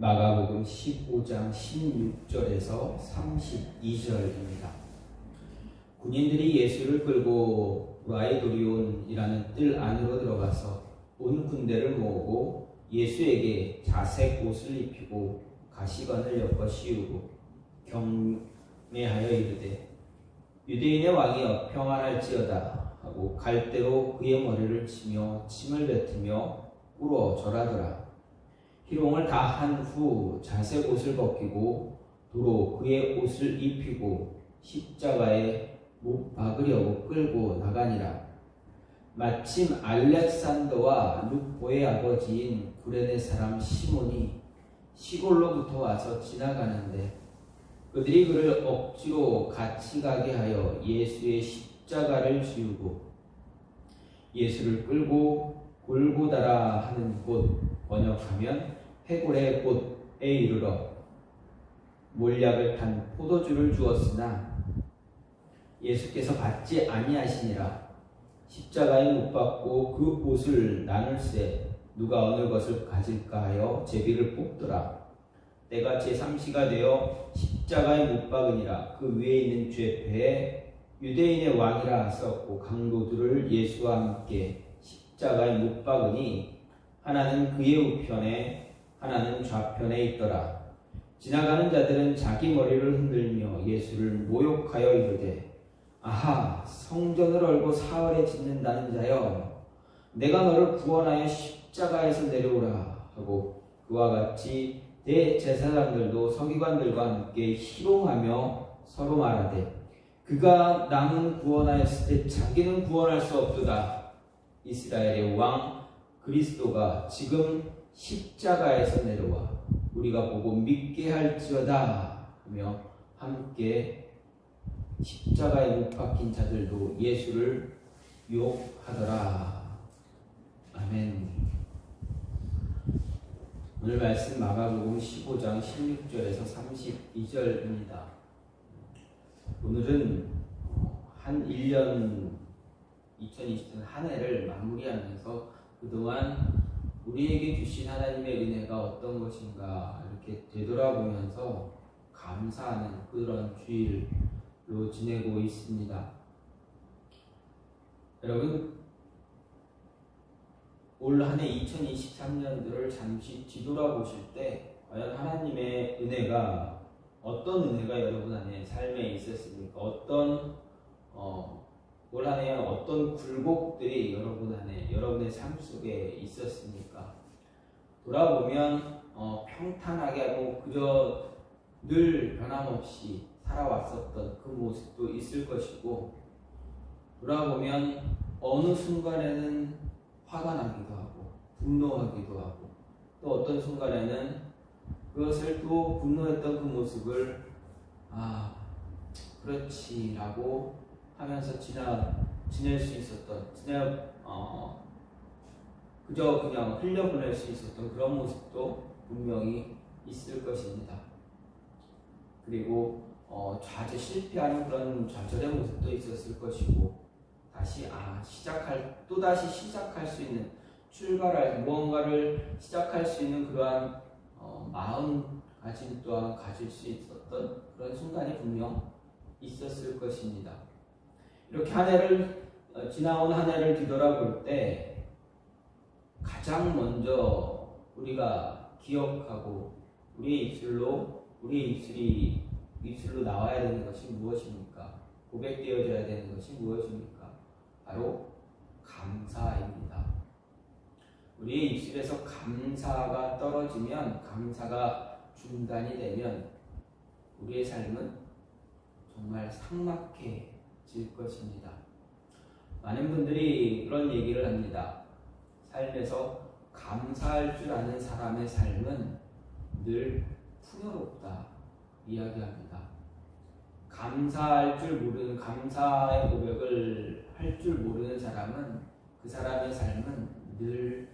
마가복음 15장 16절에서 32절입니다. 군인들이 예수를 끌고 브라이도리온이라는 뜰 안으로 들어가서 온 군대를 모으고 예수에게 자색 옷을 입히고 가시관을 엮어 씌우고 경매하여 이르되 유대인의 왕이여 평안할지어다 하고 갈대로 그의 머리를 치며 침을 뱉으며 울어 절하더라. 희롱을 다 한 후 자색 옷을 벗기고 도로 그의 옷을 입히고 십자가에 못 박으려고 끌고 나가니라. 마침 알렉산더와 룩보의 아버지인 구레네 사람 시몬이 시골로부터 와서 지나가는데 그들이 그를 억지로 같이 가게 하여 예수의 십자가를 지우고 예수를 끌고 골고다라 하는 곳, 번역하면 해골의 곳에 이르러 몰약을 탄 포도주를 주었으나 예수께서 받지 아니하시니라. 십자가에 못 박고 그 옷을 나눌세 누가 어느 것을 가질까 하여 제비를 뽑더라. 때가 제3시가 되어 십자가에 못 박으니라. 그 위에 있는 죄패에 유대인의 왕이라 썼고 강도들을 예수와 함께 십자가에 못 박으니 하나는 그의 우편에 하나는 좌편에 있더라. 지나가는 자들은 자기 머리를 흔들며 예수를 모욕하여 이르되 아하 성전을 얼고 사흘에 짓는다는 자여 내가 너를 구원하여 십자가에서 내려오라 하고 그와 같이 대제사장들도 서기관들과 함께 희롱하며 서로 말하되 그가 남은 구원하였을 때 자기는 구원할 수 없도다. 이스라엘의 왕 그리스도가 지금 십자가에서 내려와 우리가 보고 믿게 할지어다 하며 함께 십자가에 못 박힌 자들도 예수를 욕하더라. 아멘. 오늘 말씀 마가복음 15장 16절에서 32절입니다. 오늘은 한 1년 2020년 한 해를 마무리하면서 그동안 우리에게 주신 하나님의 은혜가 어떤 것인가 이렇게 되돌아보면서 감사하는 그런 주일로 지내고 있습니다. 여러분, 올 한 해 2023년도를 잠시 뒤돌아보실 때 과연 하나님의 은혜가 어떤 은혜가 여러분 안에 삶에 있었습니까? 올 한 해 어떤 굴곡들이 여러분 안에 여러분의 삶 속에 있었습니까? 돌아보면 평탄하게 하고 그저 늘 변함없이 살아왔었던 그 모습도 있을 것이고 돌아보면 어느 순간에는 화가 나기도 하고 분노하기도 하고 또 어떤 순간에는 그것을 또 분노했던 그 모습을 그렇지라고 하면서 지낼 수 있었던 그저 그냥 흘려보낼 수 있었던 그런 모습도 분명히 있을 것입니다. 그리고 실패하는 그런 좌절의 모습도 있었을 것이고 또다시 시작할 수 있는 출발할 무언가를 시작할 수 있는 그러한 마음가짐 또한 가질 수 있었던 그런 순간이 분명 있었을 것입니다. 이렇게 지나온 한 해를 뒤돌아볼 때 가장 먼저 우리가 기억하고 우리의 입술로 나와야 되는 것이 무엇입니까? 고백되어져야 되는 것이 무엇입니까? 바로 감사입니다. 우리의 입술에서 감사가 떨어지면, 감사가 중단이 되면 우리의 삶은 정말 삭막해질 것입니다. 많은 분들이 그런 얘기를 합니다. 삶에서 감사할 줄 아는 사람의 삶은 늘 풍요롭다 이야기합니다. 감사의 고백을 할 줄 모르는 사람은 그 사람의 삶은 늘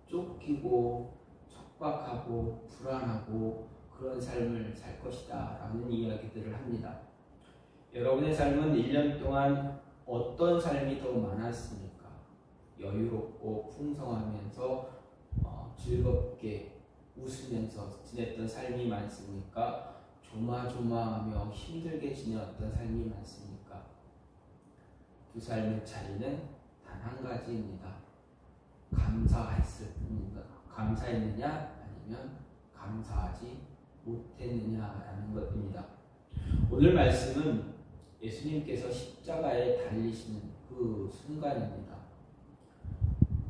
쫓기고 척박하고 불안하고 그런 삶을 살 것이다 라는 이야기들을 합니다. 여러분의 삶은 1년 동안 어떤 삶이 더 많았습니까? 여유롭고 풍성하면서 즐겁게 웃으면서 지냈던 삶이 많습니까? 조마조마하며 힘들게 지냈던 삶이 많습니까? 두 삶의 차이는 단 한 가지입니다. 감사했을 뿐입니다. 감사했느냐 아니면 감사하지 못했느냐라는 것입니다. 오늘 말씀은 예수님께서 십자가에 달리시는 그 순간입니다.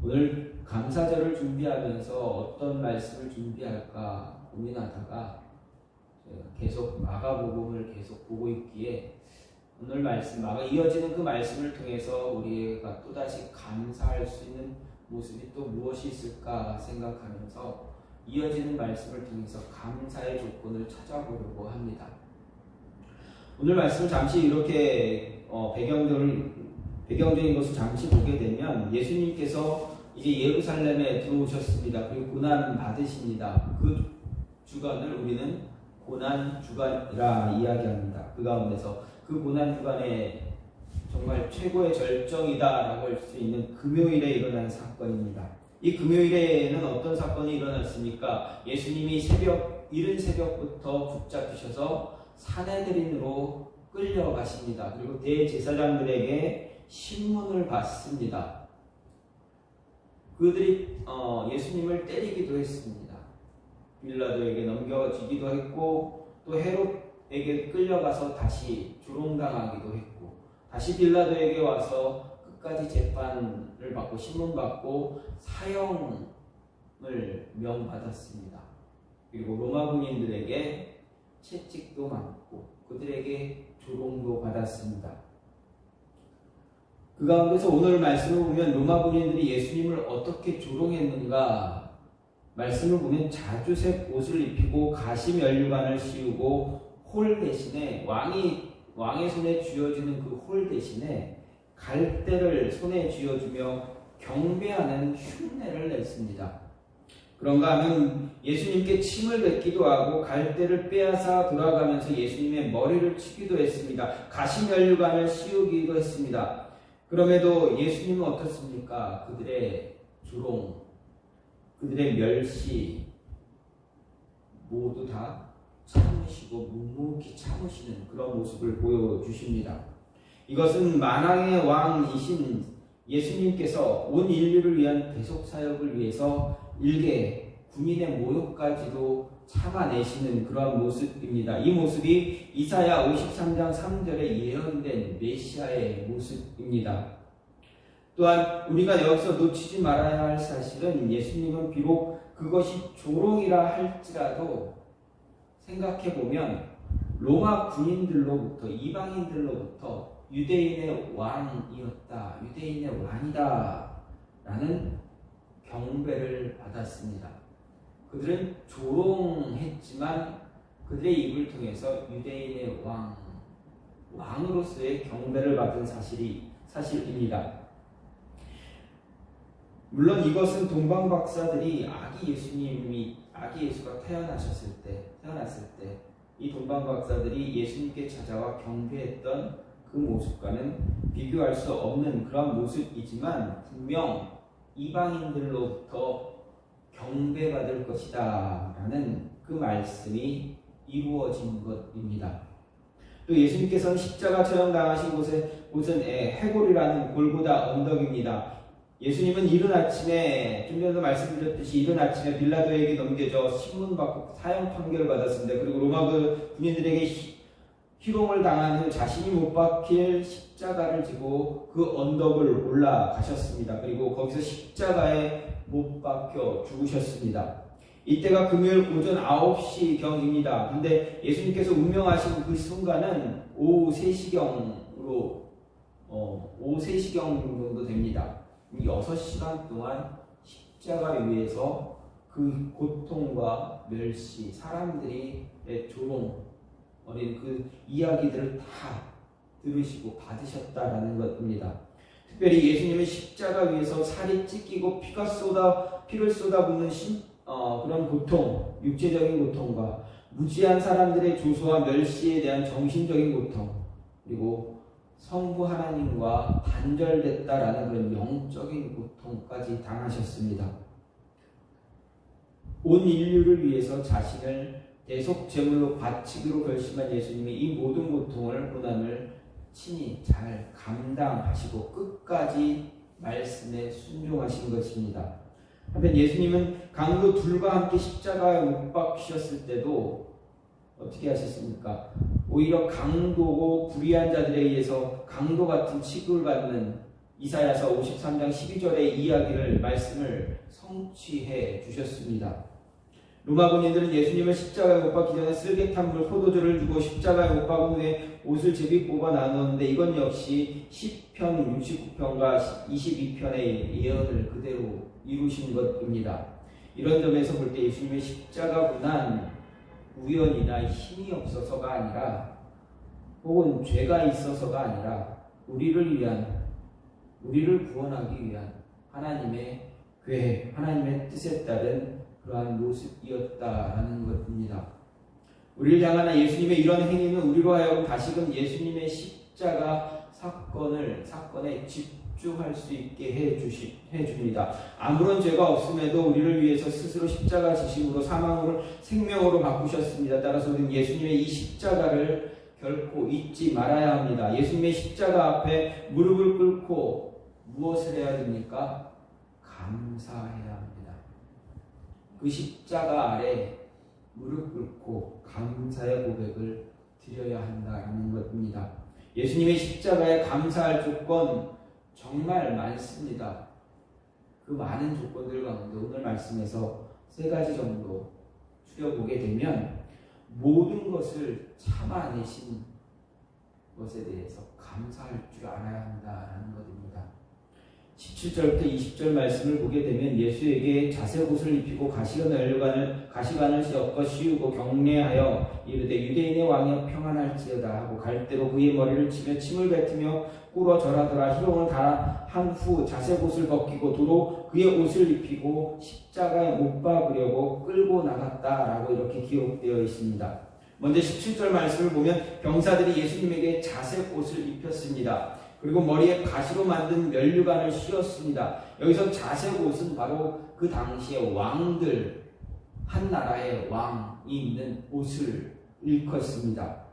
오늘 감사절을 준비하면서 어떤 말씀을 준비할까 고민하다가 계속 마가복음을 계속 보고 있기에 오늘 말씀, 이어지는 그 말씀을 통해서 우리가 또다시 감사할 수 있는 모습이 또 무엇이 있을까 생각하면서 이어지는 말씀을 통해서 감사의 조건을 찾아보려고 합니다. 오늘 말씀을 잠시 이렇게 배경적인 것을 잠시 보게 되면 예수님께서 이제 예루살렘에 들어오셨습니다. 그리고 고난 받으십니다. 그 주간을 우리는 고난 주간이라 이야기합니다. 그 가운데서 그 고난 주간에 정말 최고의 절정이다라고 할 수 있는 금요일에 일어난 사건입니다. 이 금요일에는 어떤 사건이 일어났습니까? 예수님이 이른 새벽부터 붙잡히셔서 사내들인으로 끌려가십니다. 그리고 대제사장들에게 신문을 받습니다. 그들이 예수님을 때리기도 했습니다. 빌라도에게 넘겨지기도 했고 또 헤롯에게 끌려가서 다시 조롱당하기도 했고 다시 빌라도에게 와서 끝까지 재판을 받고 신문받고 사형을 명받았습니다. 그리고 로마 군인들에게 채찍도 맞고 그들에게 조롱도 받았습니다. 그 가운데서 오늘 말씀을 보면 로마 군인들이 예수님을 어떻게 조롱했는가 말씀을 보면 자주색 옷을 입히고 가시 면류관을 씌우고 홀 대신에 왕의 손에 쥐어주는 그 홀 대신에 갈대를 손에 쥐어주며 경배하는 흉내를 냈습니다. 그런가 하면 예수님께 침을 뱉기도 하고 갈대를 빼앗아 돌아가면서 예수님의 머리를 치기도 했습니다. 가시 면류관을 씌우기도 했습니다. 그럼에도 예수님은 어떻습니까? 그들의 조롱, 그들의 멸시 모두 다 참으시고 묵묵히 참으시는 그런 모습을 보여주십니다. 이것은 만왕의 왕이신 예수님께서 온 인류를 위한 대속사역을 위해서 일개 군인의 모욕까지도 참아내시는 그런 모습입니다. 이 모습이 이사야 53장 3절에 예언된 메시아의 모습입니다. 또한 우리가 여기서 놓치지 말아야 할 사실은 예수님은 비록 그것이 조롱이라 할지라도 생각해보면 로마 군인들로부터 이방인들로부터 유대인의 왕이었다, 유대인의 왕이다 라는 경배를 받았습니다. 그들은 조롱했지만 그들의 입을 통해서 유대인의 왕으로서의 경배를 받은 사실입니다. 물론 이것은 동방 박사들이 아기 예수가 태어났을 때 이 동방 박사들이 예수님께 찾아와 경배했던 그 모습과는 비교할 수 없는 그런 모습이지만 분명 이방인들로부터 경배받을 것이다 라는 그 말씀이 이루어진 것입니다. 또 예수님께서는 십자가 처형당하신 곳은 해골이라는 골고다 언덕입니다. 예수님은 이른 아침에 좀 전에도 말씀드렸듯이 이른 아침에 빌라도에게 넘겨져 신문받고 사형 판결을 받았습니다. 그리고 로마 군인들에게 희롱을 당한 후 자신이 못 박힐 십자가를 지고 그 언덕을 올라가셨습니다. 그리고 거기서 십자가에 못 박혀 죽으셨습니다. 이때가 금요일 오전 9시경입니다. 근데 예수님께서 운명하신 그 순간은 오후 3시경으로 오후 3시경 정도 됩니다. 6시간 동안 십자가 위에서 그 고통과 멸시, 사람들이 조롱, 어린 그 이야기들을 다 들으시고 받으셨다라는 것입니다. 특별히 예수님은 십자가 위에서 살이 찢기고 피를 쏟아붓는 그런 고통, 육체적인 고통과 무지한 사람들의 조소와 멸시에 대한 정신적인 고통, 그리고 성부 하나님과 단절됐다라는 그런 영적인 고통까지 당하셨습니다. 온 인류를 위해서 자신을 대속 제물로 바치기로 결심한 예수님이 이 모든 고통을 고난을 친히 잘 감당하시고 끝까지 말씀에 순종하신 것입니다. 한편 예수님은 강도 둘과 함께 십자가에 못 박히셨을 때도 어떻게 하셨습니까? 오히려 강도고 불의한 자들에 의해서 강도 같은 취급을 받는 이사야서 53장 12절의 이야기를 말씀을 성취해 주셨습니다. 로마 군인들은 예수님을 십자가에 못 박기 전에 쓸개탄 물 포도주를 주고 십자가에 못 박은 후에 옷을 제비 뽑아 나누었는데 이건 역시 시편 69편과 22편의 예언을 그대로 이루신 것입니다. 이런 점에서 볼 때 예수님의 십자가 고난 우연이나 힘이 없어서가 아니라 혹은 죄가 있어서가 아니라 우리를 구원하기 위한 하나님의 계획, 하나님의 뜻에 따른 그러한 모습이었다라는 것입니다. 우리를 향한 예수님의 이런 행위는 우리로 하여금 다시금 예수님의 십자가 사건에 집중할 수 있게 해줍니다. 아무런 죄가 없음에도 우리를 위해서 스스로 십자가 지심으로 사망으로 생명으로 바꾸셨습니다. 따라서 우리는 예수님의 이 십자가를 결코 잊지 말아야 합니다. 예수님의 십자가 앞에 무릎을 꿇고 무엇을 해야 됩니까? 감사해야 합니다. 그 십자가 아래 무릎 꿇고 감사의 고백을 드려야 한다는 것입니다. 예수님의 십자가에 감사할 조건 정말 많습니다. 그 많은 조건들 가운데 오늘 말씀에서 3가지 정도 추려보게 되면 모든 것을 참아내신 것에 대해서 감사할 줄 알아야 한다는 것입니다. 17절부터 20절 말씀을 보게 되면 예수에게 자색 옷을 입히고 가시관을 엮어 씌우고 경례하여 이르되 유대인의 왕이여 평안할지어다 하고 갈대로 그의 머리를 치며 침을 뱉으며 꿇어 절하더라. 희롱을 다 한 후 자색 옷을 벗기고 도로 그의 옷을 입히고 십자가에 못 박으려고 끌고 나갔다라고 이렇게 기록되어 있습니다. 먼저 17절 말씀을 보면 병사들이 예수님에게 자색 옷을 입혔습니다. 그리고 머리에 가시로 만든 면류관을 씌웠습니다. 여기서 자색 옷은 바로 그 당시에 왕들, 한 나라의 왕이 입는 옷을 일컫습니다.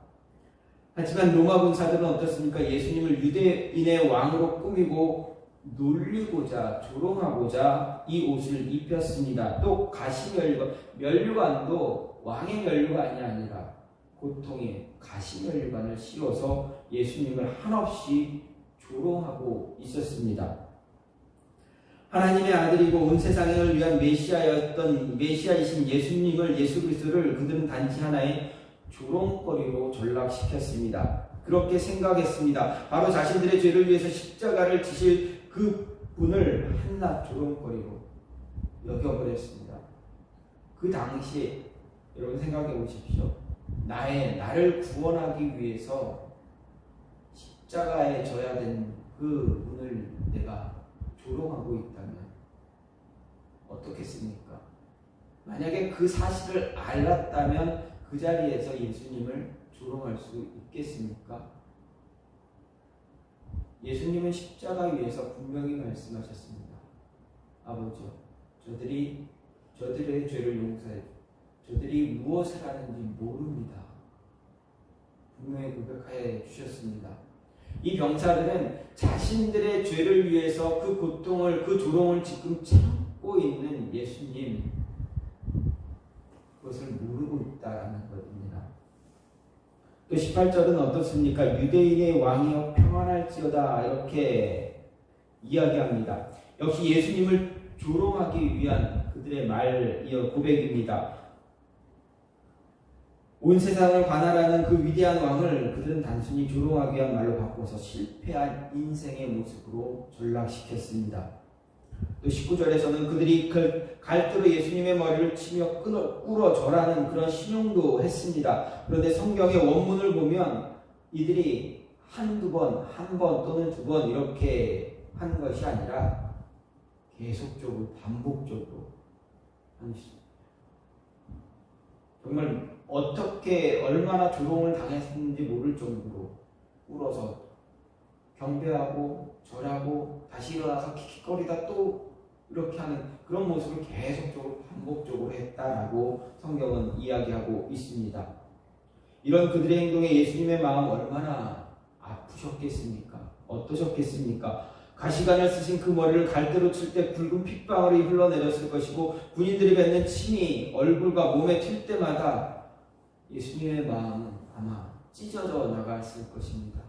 하지만 로마 군사들은 어떻습니까? 예수님을 유대인의 왕으로 꾸미고 놀리고자 조롱하고자 이 옷을 입혔습니다. 또 가시 면류관도 왕의 면류관이 아니라 고통의 가시 면류관을 씌워서 예수님을 한없이 조롱하고 있었습니다. 하나님의 아들이고 온 세상을 위한 메시아이신 예수 그리스도를 그들은 단지 하나의 조롱거리로 전락시켰습니다. 그렇게 생각했습니다. 바로 자신들의 죄를 위해서 십자가를 지실 그 분을 한낱 조롱거리로 여겨버렸습니다. 그 당시에 여러분 생각해 보십시오. 나를 구원하기 위해서 십자가에 져야 되는 그 분을 내가 조롱하고 있다면 어떻겠습니까? 만약에 그 사실을 알았다면 그 자리에서 예수님을 조롱할 수 있겠습니까? 예수님은 십자가 위에서 분명히 말씀하셨습니다. 아버지요, 저들의 죄를 용서해 저들이 무엇을 하는지 모릅니다. 분명히 고백하여 주셨습니다. 이 병사들은 자신들의 죄를 위해서 그 고통을, 그 조롱을 지금 참고 있는 예수님, 그것을 모르고 있다라는 것입니다. 또 18절은 어떻습니까? 유대인의 왕이여 평안할지어다 이렇게 이야기합니다. 역시 예수님을 조롱하기 위한 그들의 고백입니다. 온 세상을 관할하는 그 위대한 왕을 그들은 단순히 조롱하기 위한 말로 바꿔서 실패한 인생의 모습으로 전락시켰습니다. 또 19절에서는 그들이 갈대로 예수님의 머리를 치며 꿇어 절하는 그런 신용도 했습니다. 그런데 성경의 원문을 보면 이들이 한두 번, 한 번 또는 2번 이렇게 한 것이 아니라 계속적으로 반복적으로 정말 어떻게 얼마나 조롱을 당했는지 모를 정도로 꿇어서 경배하고 절하고 다시 일어나서 킥킥거리다 또 이렇게 하는 그런 모습을 계속적으로 반복적으로 했다라고 성경은 이야기하고 있습니다. 이런 그들의 행동에 예수님의 마음 얼마나 아프셨겠습니까? 어떠셨겠습니까? 가시관을 쓰신 그 머리를 갈대로 칠 때 붉은 핏방울이 흘러내렸을 것이고 군인들이 뱉는 침이 얼굴과 몸에 튈 때마다 예수님의 마음은 아마 찢어져 나갔을 것입니다.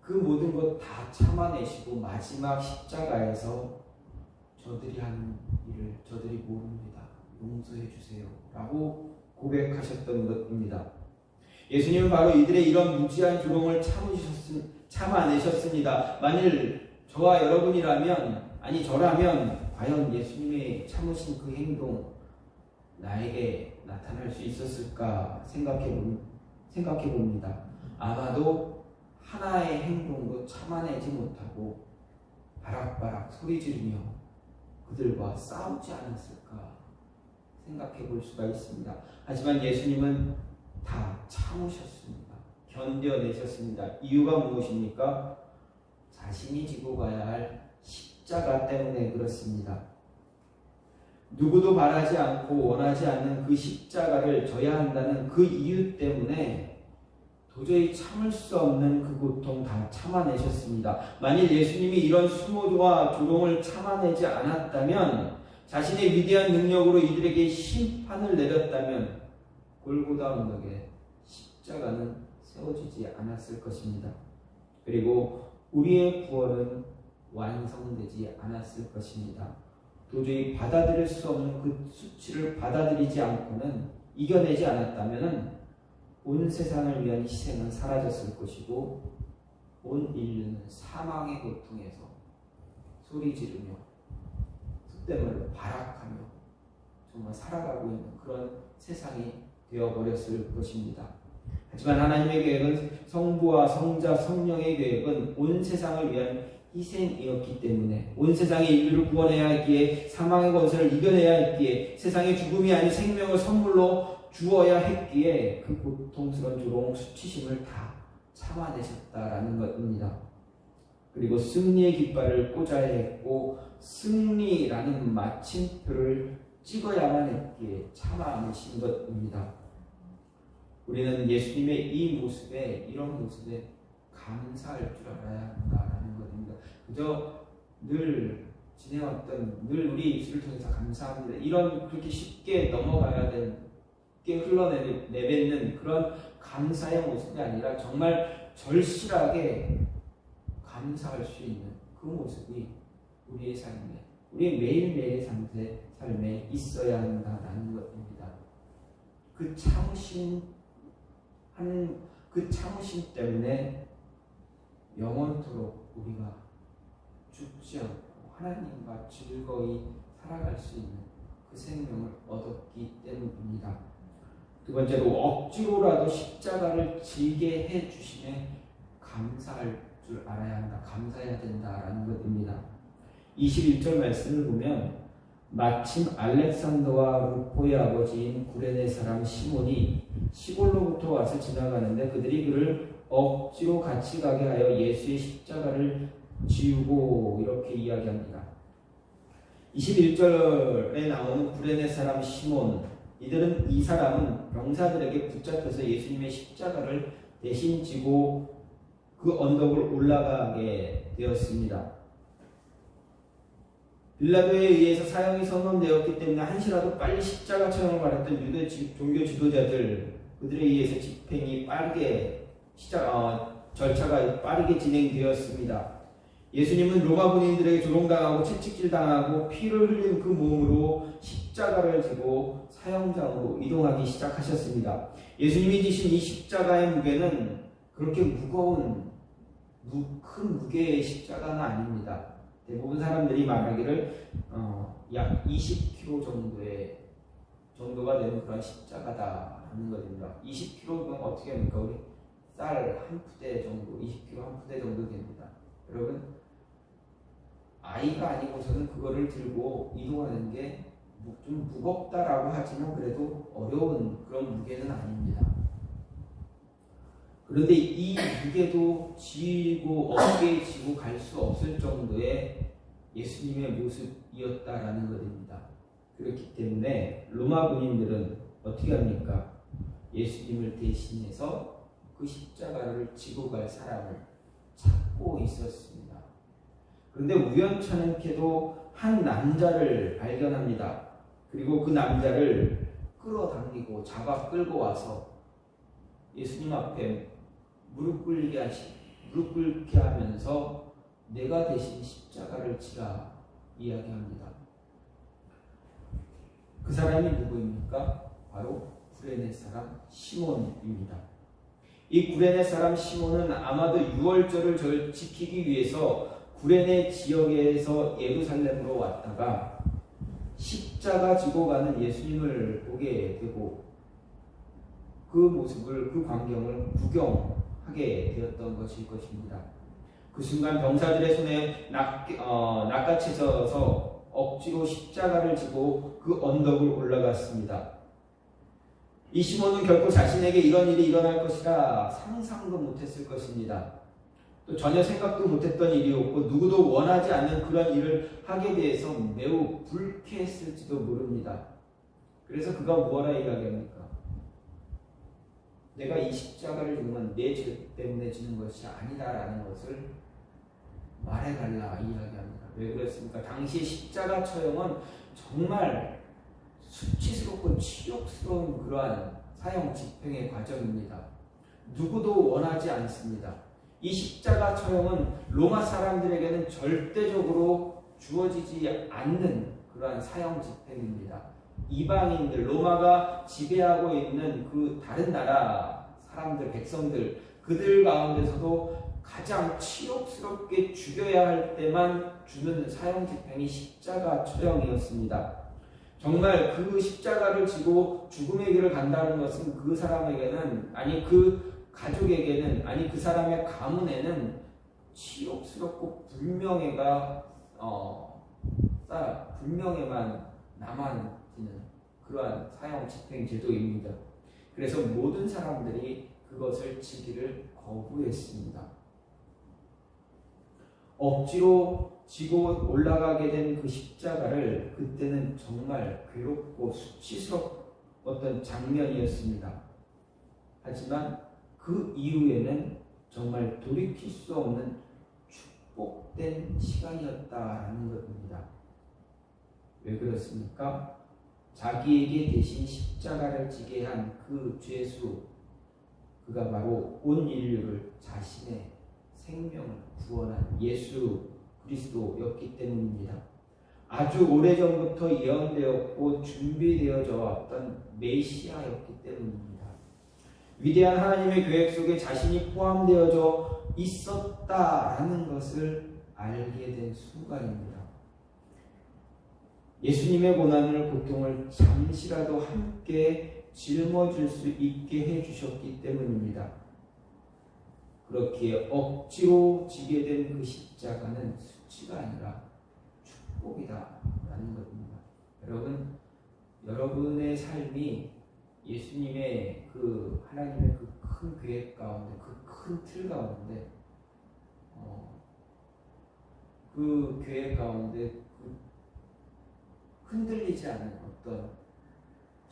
그 모든 것 다 참아내시고 마지막 십자가에서 저들이 하는 일을 저들이 모릅니다. 용서해 주세요. 라고 고백하셨던 것입니다. 예수님은 바로 이들의 이런 무지한 조롱을 참아내셨습니다. 만일 저와 여러분이라면, 아니 저라면 과연 예수님의 참으신 그 행동 나에게 나타날 수 있었을까 생각해 봅니다. 아마도 하나의 행동도 참아내지 못하고 바락바락 소리 지르며 그들과 싸우지 않았을까 생각해 볼 수가 있습니다. 하지만 예수님은 다 참으셨습니다. 견뎌내셨습니다. 이유가 무엇입니까? 자신이 지고 가야 할 십자가 때문에 그렇습니다. 누구도 바라지 않고 원하지 않는 그 십자가를 져야 한다는 그 이유 때문에 도저히 참을 수 없는 그 고통 다 참아내셨습니다. 만일 예수님이 이런 수모와 조롱을 참아내지 않았다면, 자신의 위대한 능력으로 이들에게 심판을 내렸다면 골고다 언덕에 십자가는 세워지지 않았을 것입니다. 그리고 우리의 구원은 완성되지 않았을 것입니다. 도저히 받아들일 수 없는 그 수치를 받아들이지 않고는, 이겨내지 않았다면 온 세상을 위한 희생은 사라졌을 것이고 온 인류는 사망의 고통에서 소리 지르며 속된 말로 발악하며 정말 살아가고 있는 그런 세상이 되어버렸을 것입니다. 하지만 하나님의 계획은, 성부와 성자 성령의 계획은 온 세상을 위한 희생이었기 때문에, 온 세상의 인류를 구원해야 했기에, 사망의 권세를 이겨내야 했기에, 세상의 죽음이 아닌 생명을 선물로 주어야 했기에 그 고통스러운 조롱, 수치심을 다 참아내셨다라는 것입니다. 그리고 승리의 깃발을 꽂아야 했고 승리라는 마침표를 찍어야만 했기에 참아내신 것입니다. 우리는 예수님의 이 모습에, 이런 모습에 감사할 줄 알아야 한다라는 것입니다. 그저 늘 지내왔던, 늘 우리 입술을 통해서 감사합니다, 이런 그렇게 쉽게 넘어가야 되는, 흘러내뱉는 그런 감사의 모습이 아니라 정말 절실하게 감사할 수 있는 그 모습이 우리의 삶에, 우리의 매일매일의 삶에 있어야 한다는 것입니다. 그 참으심 때문에 영원토록 우리가 죽지 않고 하나님과 즐거이 살아갈 수 있는 그 생명을 얻었기 때문입니다. 두 번째로, 억지로라도 십자가를 지게 해주심에 감사할 줄 알아야 한다, 감사해야 된다라는 것입니다. 21절 말씀을 보면, 마침 알렉산더와 루포의 아버지인 구레네 사람 시몬이 시골로부터 와서 지나가는데 그들이 그를 억지로 같이 가게 하여 예수의 십자가를 지우고, 이렇게 이야기합니다. 21절에 나오는 구레네 사람 시몬, 이 사람은 병사들에게 붙잡혀서 예수님의 십자가를 대신 지고 그 언덕을 올라가게 되었습니다. 빌라도에 의해서 사형이 선언되었기 때문에 한시라도 빨리 십자가 처형을 바랐던 유대 종교 지도자들, 그들에 의해서 집행이 빠르게 절차가 빠르게 진행되었습니다. 예수님은 로마 군인들에게 조롱당하고 채찍질당하고 피를 흘린 그 몸으로 십자가를 지고 사형장으로 이동하기 시작하셨습니다. 예수님이 지신 이 십자가의 무게는 그렇게 무거운 큰 무게의 십자가는 아닙니다. 대부분 사람들이 말하기를 약 20kg 정도가 되는 그런 십자가다라는 것입니다. 20kg면 어떻게 합니까? 우리 쌀 한 푸대 정도, 20kg 한 푸대 정도 됩니다. 여러분, 아이가 아니고서는 그거를 들고 이동하는 게 좀 무겁다라고 하지만 그래도 어려운 그런 무게는 아닙니다. 그런데 이 무게도 지고 어깨에 지고 갈 수 없을 정도의 예수님의 모습이었다라는 것입니다. 그렇기 때문에 로마 군인들은 어떻게 합니까? 예수님을 대신해서 그 십자가를 지고 갈 사람을 찾고 있었습니다. 그런데 우연찮게도 한 남자를 발견합니다. 그리고 그 남자를 끌어당기고 잡아 끌고 와서 예수님 앞에 무릎 꿇게 하면서 내가 대신 십자가를 지라 이야기합니다. 그 사람이 누구입니까? 바로 구레네 사람 시몬입니다. 이 구레네 사람 시몬은 아마도 유월절을 지키기 위해서 구레네 지역에서 예루살렘으로 왔다가 십자가 지고 가는 예수님을 보게 되고 그 모습을, 그 광경을 구경하게 되었던 것일 것입니다. 그 순간 병사들의 손에 낚아채져서 억지로 십자가를 지고 그 언덕을 올라갔습니다. 이 시몬은 결코 자신에게 이런 일이 일어날 것이라 상상도 못했을 것입니다. 또 전혀 생각도 못했던 일이었고 누구도 원하지 않는 그런 일을 하게 돼서 매우 불쾌했을지도 모릅니다. 그래서 그가 뭐라 이야기합니까? 내가 이 십자가를 지는 건 내 죄 때문에 지는 것이 아니다라는 것을 말해달라 이야기합니다. 왜 그랬습니까? 당시 십자가 처형은 정말 수치스럽고 치욕스러운 그러한 사형 집행의 과정입니다. 누구도 원하지 않습니다. 이 십자가 처형은 로마 사람들에게는 절대적으로 주어지지 않는 그러한 사형 집행입니다. 이방인들, 로마가 지배하고 있는 그 다른 나라 사람들, 백성들, 그들 가운데서도 가장 치욕스럽게 죽여야 할 때만 주는 사형 집행이 십자가 처형이었습니다. 정말 그 십자가를 지고 죽음의 길을 간다는 것은 그 사람에게는, 아니 그 가족에게는, 아니 그 사람의 가문에는 치욕스럽고 불명예만 남아지는 그러한 사형 집행 제도입니다. 그래서 모든 사람들이 그것을 지기를 거부했습니다. 억지로 지고 올라가게 된 그 십자가를 그때는 정말 괴롭고 수치스러웠던 장면이었습니다. 하지만 그 이후에는 정말 돌이킬 수 없는 축복된 시간이었다라는 것입니다. 왜 그렇습니까? 자기에게 대신 십자가를 지게 한 그 죄수, 그가 바로 온 인류를 자신의 생명을 구원한 예수 그리스도였기 때문입니다. 아주 오래전부터 예언되었고 준비되어져 왔던 메시아였기 때문입니다. 위대한 하나님의 계획 속에 자신이 포함되어져 있었다라는 것을 알게 된 순간입니다. 예수님의 고난을, 고통을 잠시라도 함께 짊어질 수 있게 해주셨기 때문입니다. 그렇기에 억지로 지게 된 그 십자가는 수치가 아니라 축복이다라는 것입니다. 여러분의 삶이 예수님의 그 하나님의 그 큰 계획 가운데, 그 큰 틀 가운데, 그 계획 가운데 흔들리지 않는 어떤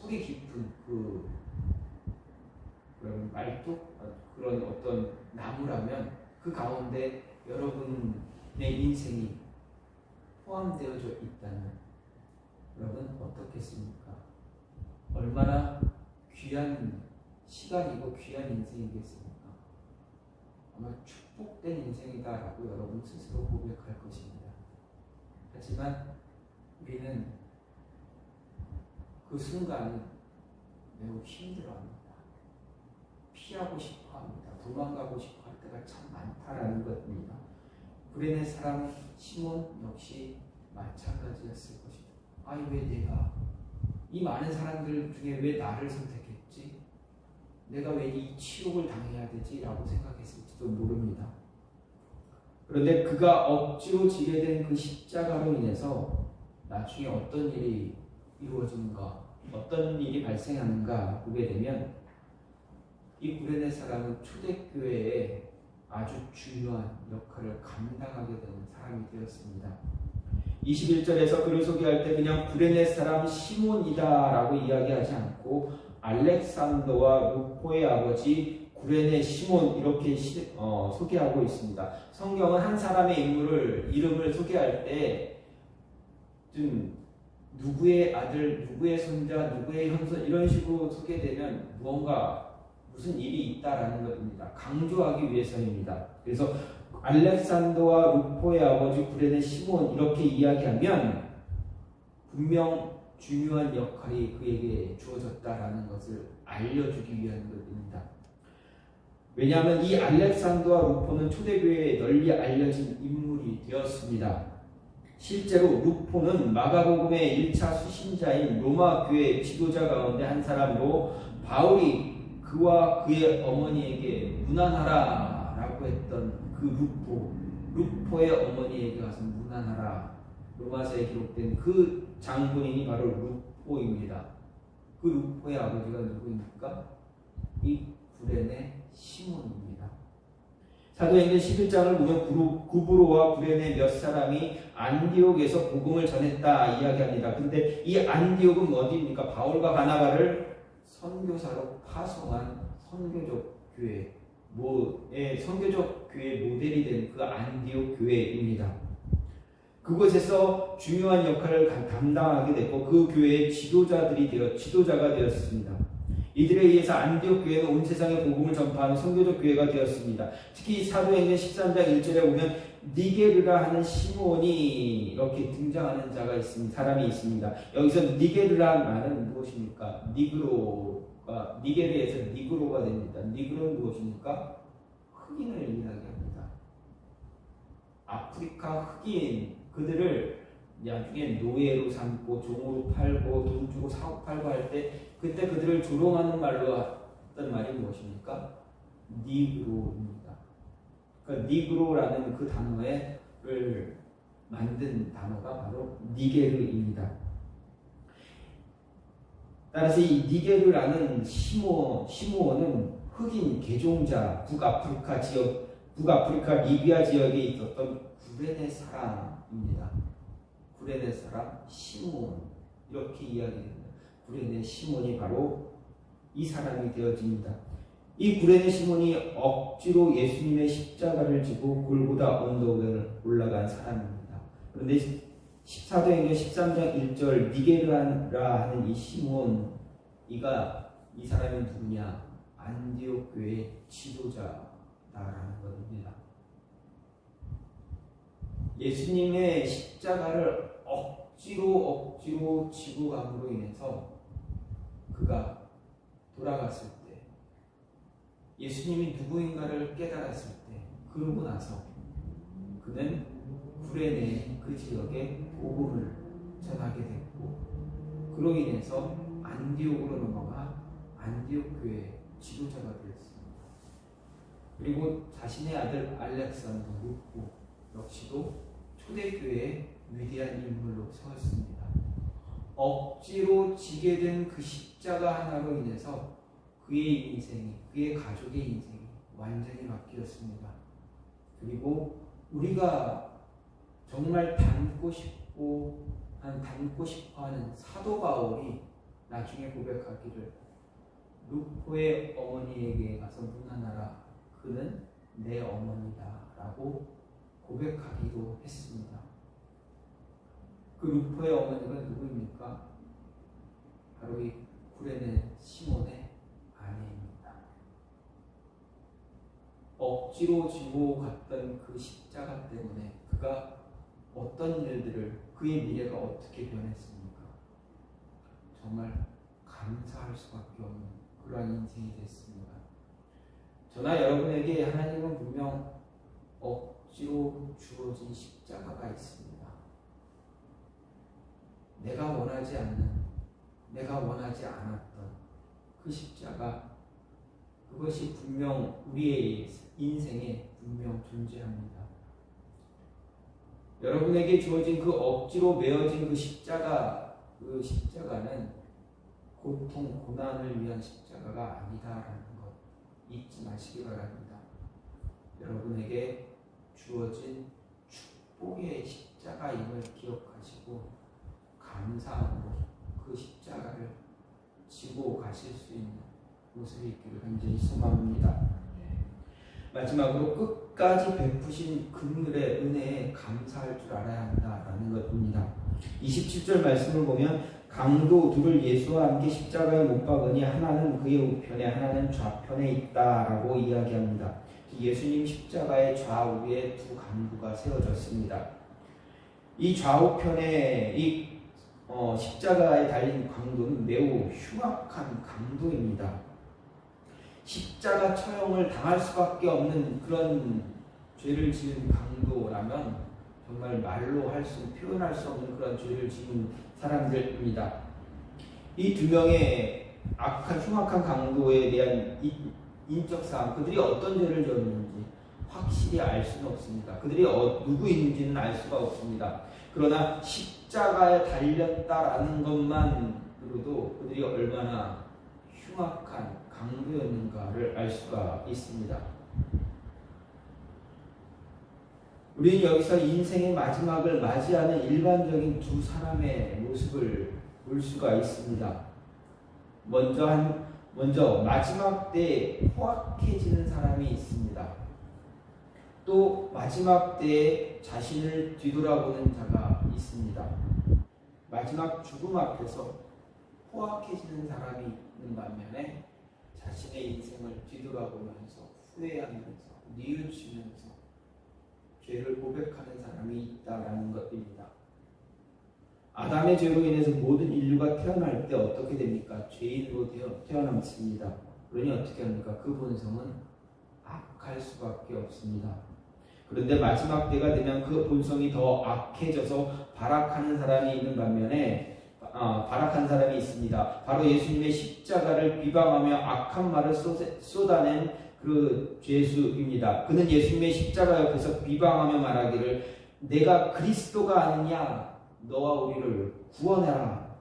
뿌리 깊은 그런 말뚝, 그런 어떤 나무라면 그 가운데 여러분의 인생이 포함되어져 있다면 여러분 어떻겠습니까? 얼마나 귀한 시간이고 귀한 인생이겠습니까? 아마 축복된 인생이다라고 여러분 스스로 고백할 것입니다. 하지만 우리는 그 순간을 매우 힘들어합니다. 피하고 싶어합니다. 도망가고 싶어할 때가 참 많다라는 것입니다. 구레네 사람 시몬 역시 마찬가지였을 것입니다. 아니 왜 내가 이 많은 사람들 중에 왜 나를 선택했지? 내가 왜 이 치욕을 당해야 되지? 라고 생각했을지도 모릅니다. 그런데 그가 억지로 지게 된 그 십자가로 인해서 나중에 어떤 일이 이루어지는가, 어떤 일이 발생하는가 보게 되면 이 구레네 사람은 초대교회에 아주 중요한 역할을 감당하게 되는 사람이 되었습니다. 21절에서 그를 소개할 때 그냥 구레네 사람 시몬이다라고 이야기하지 않고 알렉산더와 루포의 아버지 구레네 시몬 이렇게 소개하고 있습니다. 성경은 한 사람의 이름을 소개할 때 좀 누구의 아들, 누구의 손자, 누구의 형손 이런 식으로 소개되면 무슨 일이 있다라는 것입니다. 강조하기 위해서입니다. 그래서 알렉산더와 루포의 아버지 구레네 시몬 이렇게 이야기하면 분명 중요한 역할이 그에게 주어졌다라는 것을 알려주기 위한 것입니다. 왜냐하면 이 알렉산더와 루포는 초대교회에 널리 알려진 인물이 되었습니다. 실제로 루포는 마가복음의 1차 수신자인 로마 교회 지도자 가운데 한 사람으로 바울이 그와 그의 어머니에게 문안하라 라고 했던 그 루포의 어머니에게 가서 문안하라 로마서에 기록된 그 장본인이 바로 루포입니다. 그 루포의 아버지가 누구입니까? 이 구레네 시몬입니다. 사도행전 11장을 보면 구브로와 구레네 몇 사람이 안디옥에서 복음을 전했다 이야기합니다. 근데 이 안디옥은 어디입니까? 바울과 바나바를 선교사로 파송한 선교적 교회, 선교적 교회 모델이 된 그 안디옥 교회입니다. 그곳에서 중요한 역할을 담당하게 됐고 그 교회의 지도자가 되었습니다. 이들에 의해서 안디옥 교회는 온 세상에 복음을 전파하는 선교적 교회가 되었습니다. 특히 사도행전 13장 1절에 보면 니게르라 하는 시몬이 이렇게 등장하는 사람이 있습니다. 여기서 니게르라는 말은 무엇입니까? 니게르에서 니그로가 됩니다. 니그로는 무엇입니까? 흑인을 이야기합니다. 아프리카 흑인 그들을 나중에 노예로 삼고 종으로 팔고 돈 주고 사고 팔고 할 때 그때 그들을 조롱하는 말로 했던 말이 무엇입니까? 니그로입니다. 그러니까 니그로라는 그 단어를 만든 단어가 바로 니게르입니다. 따라서 이 니게르라는 시므온은 흑인 개종자 북아프리카 리비아 지역에 있었던 구레네 사람입니다. 구레네 사람 시므온 이렇게 이야기합니다. 구레네 시몬이 바로 이 사람이 되어집니다. 이 구레네 시몬이 억지로 예수님의 십자가를 지고 골고다 언덕을 올라간 사람입니다. 그런데 사도행전 13장 1절 니게르라 하는 이 시몬 이 사람이 누구냐? 안디옥 교회의 지도자다라는 것입니다. 예수님의 십자가를 억지로 지고 감으로 인해서 그가 돌아갔을 때 예수님이 누구인가를 깨달았을 때 그러고 나서 그는 구레네 그 지역에 복음을 전하게 됐고 그로 인해서 안디옥으로 넘어가 안디옥 교회 지도자가 되었습니다. 그리고 자신의 아들 알렉산더 루포 역시도 초대교회의 위대한 인물로 세웠습니다. 억지로 지게 된 그 십자가 하나로 인해서 그의 가족의 인생이 완전히 바뀌었습니다. 그리고 우리가 정말 닮고 싶어하는 사도 바울이 나중에 고백하기를 루포의 어머니에게 가서 문안하라. 그는 내 어머니다 라고 고백하기도 했습니다. 그 루포의 어머니가 누구입니까? 바로 이 구레네 시몬의 아내입니다. 억지로 지고 갔던 그 십자가 때문에 그가 어떤 일들을 그의 미래가 어떻게 변했습니까? 정말 감사할 수밖에 없는 그러한 인생이 됐습니다. 저나 여러분에게 하나님은 분명 억지로 주어진 십자가가 있습니다. 내가 원하지 않았던 그 십자가 그것이 분명 우리의 인생에 분명 존재합니다. 여러분에게 주어진 그 억지로 메어진 그 십자가는 고통, 고난을 위한 십자가가 아니다라는 것 잊지 마시기 바랍니다. 여러분에게 주어진 축복의 십자가 십자가임을 기억하시고 감사함으로 그 십자가를 지고 가실 수 있는 모습이 있기를 간절히 소망합니다. 마지막으로 끝까지 베푸신 그분의 은혜에 감사할 줄 알아야 한다라는 것입니다. 27절 말씀을 보면 강도 둘을 예수와 함께 십자가에 못 박으니 하나는 그의 우편에 하나는 좌편에 있다라고 이야기합니다. 예수님 십자가의 좌우에 두 강도가 세워졌습니다. 이 좌우편에 십자가에 달린 강도는 매우 흉악한 강도입니다. 십자가 처형을 당할 수밖에 없는 그런 죄를 지은 강도라면 정말 말로 표현할 수 없는 그런 죄를 지은 사람들입니다. 이 두 명의 흉악한 강도에 대한 인적사항, 그들이 어떤 죄를 지었는지 확실히 알 수는 없습니다. 그들이 누구인지는 알 수가 없습니다. 그러나 십자가에 달렸다라는 것만으로도 그들이 얼마나 흉악한 강도였는가를 알 수가 있습니다. 우리는 여기서 인생의 마지막을 맞이하는 일반적인 두 사람의 모습을 볼 수가 있습니다. 먼저 마지막 때에 포악해지는 사람이 있습니다. 또 마지막 때에 자신을 뒤돌아보는 자가 있습니다. 마지막 죽음 앞에서 포악해지는 사람이 있는 반면에 자신의 인생을 뒤돌아보면서 후회하면서 뉘우치면서 죄를 고백하는 사람이 있다라는 것입니다. 아담의 죄로 인해서 모든 인류가 태어날 때 어떻게 됩니까? 죄인으로 태어났습니다. 그러니 어떻게 합니까? 그 본성은 악할 수밖에 없습니다. 그런데 마지막 때가 되면 그 본성이 더 악해져서 발악하는 사람이 있는 반면에 발악한 사람이 있습니다. 바로 예수님의 십자가를 비방하며 악한 말을 쏟아낸 그 죄수입니다. 그는 예수님의 십자가 옆에서 비방하며 말하기를 내가 그리스도가 아니냐 너와 우리를 구원해라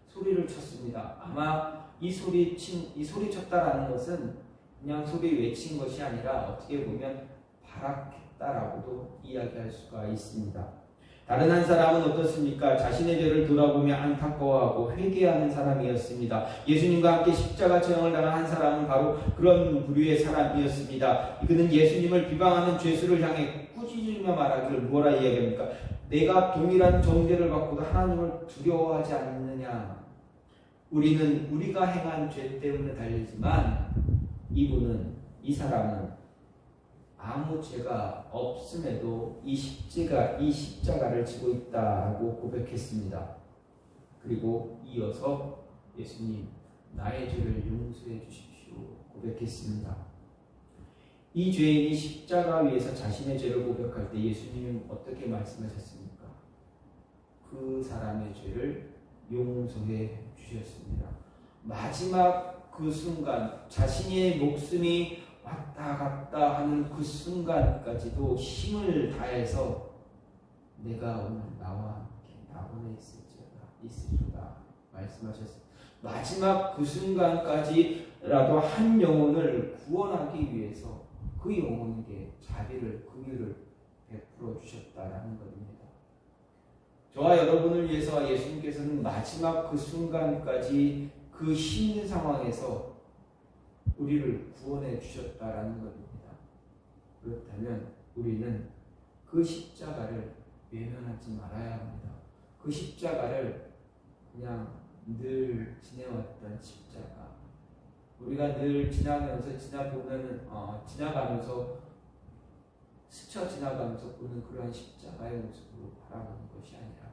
소리를 쳤습니다. 아마 이 소리쳤다라는 것은 그냥 소리 외친 것이 아니라 어떻게 보면 발악했다라고도 이야기할 수가 있습니다. 다른 한 사람은 어떻습니까? 자신의 죄를 돌아보며 안타까워하고 회개하는 사람이었습니다. 예수님과 함께 십자가 처형을 당한 한 사람은 바로 그런 부류의 사람이었습니다. 그는 예수님을 비방하는 죄수를 향해 꾸짖으며 말하기를 뭐라 이야기합니까? 내가 동일한 정죄를 받고도 하나님을 두려워하지 않느냐? 우리가 행한 죄 때문에 달리지만 이 사람은 아무 죄가 없음에도 이 십자가를 지고 있다고 고백했습니다. 그리고 이어서 예수님 나의 죄를 용서해 주십시오 고백했습니다. 이 죄인이 십자가 위에서 자신의 죄를 고백할 때 예수님은 어떻게 말씀하셨습니까? 그 사람의 죄를 용서해 주셨습니다. 마지막 그 순간 자신의 목숨이 왔다 갔다 하는 그 순간까지도 힘을 다해서 내가 오늘 나와 함께 나오네 있으리라 말씀하셨습니다. 마지막 그 순간까지라도 한 영혼을 구원하기 위해서 그 영혼에게 긍휼을 베풀어 주셨다라는 것입니다. 저와 여러분을 위해서 예수님께서는 마지막 그 순간까지 그 힘든 상황에서 우리를 구원해 주셨다라는 것입니다. 그렇다면 우리는 그 십자가를 외면하지 말아야 합니다. 그 십자가를 그냥 늘 지내왔던 십자가, 우리가 늘 지나가면서 스쳐 지나가면서 보는 그러한 십자가의 모습으로 바라보는 것이 아니라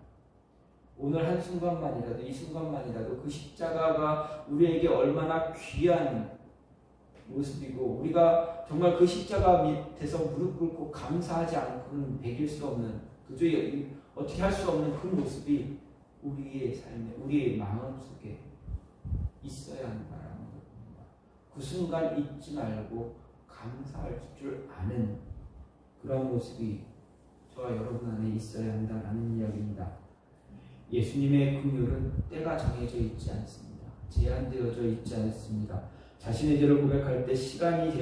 오늘 한순간만이라도 이 순간만이라도 그 십자가가 우리에게 얼마나 귀한 모습이고 우리가 정말 그 십자가 밑에서 무릎 꿇고 감사하지 않고는 배길 수 없는 도저히 어떻게 할 수 없는 그 모습이 우리의 삶에 우리의 마음속에 있어야 한다는 것입니다. 그 순간 잊지 말고 감사할 줄 아는 그런 모습이 저와 여러분 안에 있어야 한다는 이야기입니다. 예수님의 긍휼은 때가 정해져 있지 않습니다. 제한되어져 있지 않습니다. 자신의 죄를 고백할 때 시간이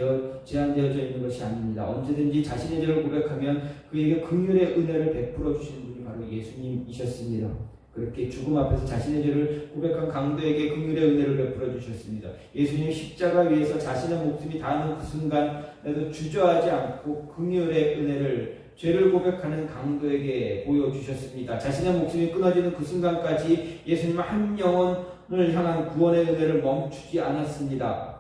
제한되어져 있는 것이 아닙니다. 언제든지 자신의 죄를 고백하면 그에게 긍휼의 은혜를 베풀어 주시는 분이 바로 예수님이셨습니다. 그렇게 죽음 앞에서 자신의 죄를 고백한 강도에게 긍휼의 은혜를 베풀어 주셨습니다. 예수님 십자가 위에서 자신의 목숨이 닿는 그 순간에도 주저하지 않고 긍휼의 은혜를 죄를 고백하는 강도에게 보여주셨습니다. 자신의 목숨이 끊어지는 그 순간까지 예수님은 한 영혼을 향한 구원의 은혜를 멈추지 않았습니다.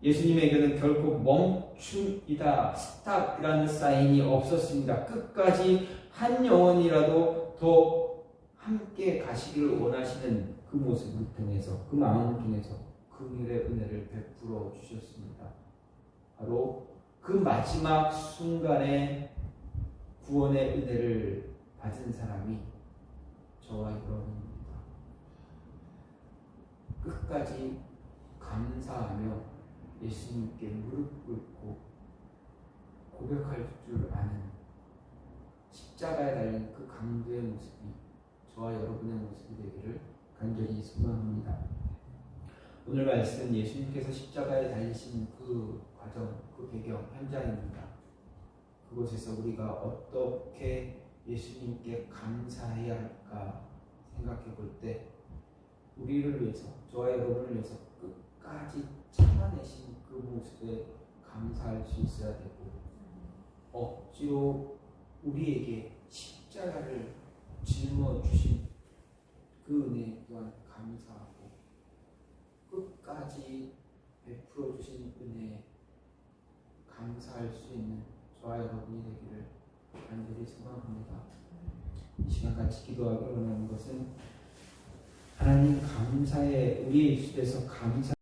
예수님에게는 결코 멈춤이다, 스탑이라는 사인이 없었습니다. 끝까지 한 영혼이라도 더 함께 가시기를 원하시는 그 모습을 통해서, 그 마음을 통해서 긍휼의 은혜를 베풀어 주셨습니다. 바로 그 마지막 순간에 구원의 은혜를 받은 사람이 저와 여러분입니다. 끝까지 감사하며 예수님께 무릎 꿇고 고백할 줄 아는 십자가에 달린 그 강도의 모습이 저와 여러분의 모습이 되기를 간절히 소망합니다. 오늘 말씀은 예수님께서 십자가에 달리신 그 과정, 그 배경, 현장입니다. 그곳에서 우리가 어떻게 예수님께 감사해야 할까 생각해 볼 때 우리를 위해서, 저와 여러분을 위해서 끝까지 참아내신 그 모습에 감사할 수 있어야 되고, 억지로 우리에게 십자가를 짊어주신 그 은혜 또한 감사하고, 끝까지 베풀어 주신 은혜에 감사할 수 있는 저와 여러분이 되기를 간절히 소망합니다. 이 시간 같이 기도하기 원하는 것은 하나님 감사에, 우리의 입술에서 감사